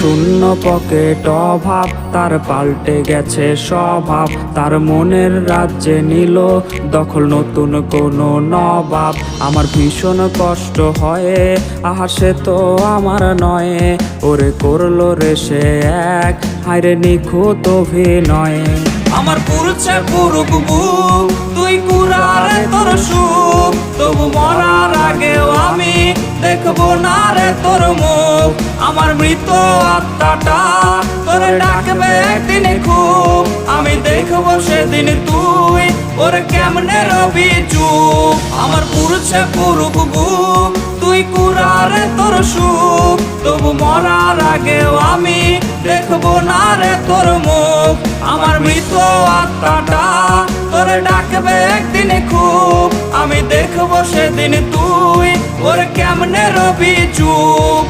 শূন্য পকেট অভাব, তার পাল্টে গেছে স্বভাব। তার মনের রাজ্যে নিল দখল নতুন কোনো নবাব। আমার ভীষণ কষ্ট হয়, আহা সে তো আমার নয়। ওরে করলো রে সে এক, হায়রে নিখুঁত অভিনয়। আমার পুরুষে পুরুক বুক, তুই কুড়ারে তোর সুখ। তবু মরার আগেও আমি দেখবো না রে তোর মুখ। আমার মৃত আত্মাটা তোরে ডাকবে একদিন খুব। আমি দেখবো সেদিন তুই ওরে কেমনে রবি চুপ। আমার পুরুষে পুরুক বুক, তুই কুড়ারে তোর সুখ। তবু মরার আগেও আমি দেখবো না রে তোর মুখ। আমার মৃত আত্মাটা তোরে ডাকবে একদিন খুব। আমি দেখবো সেদিন তুই ওরে কেমনে রবি চুপ।